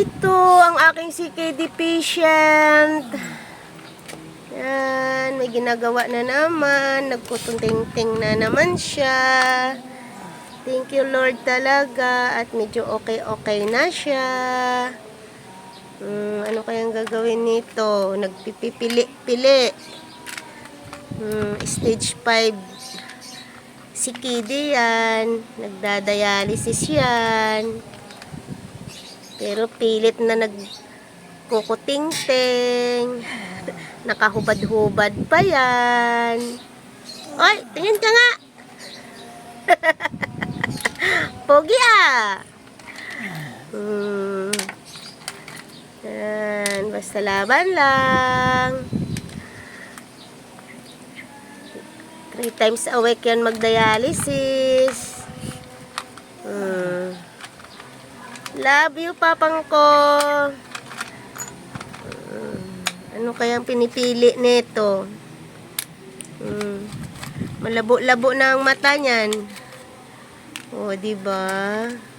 Ito ang aking CKD patient. Yan, may ginagawa na naman. Nagkutunting-ting na naman siya. Thank you Lord talaga. At medyo okay na siya. Ano kayang gagawin nito? Nagpipili-pili. Stage 5 CKD yan. Nagdadialysis yan. Pero pilit na nagkukuting-ting. Nakahubad-hubad pa yan. Oy, tingin ka nga. Pogi ah. Yan, basta laban lang. 3 times a week yan magdialysis. Love you, papang ko. Ano kayang pinipili nito? Malabo-labo na ang mata niyan. Oh, di ba?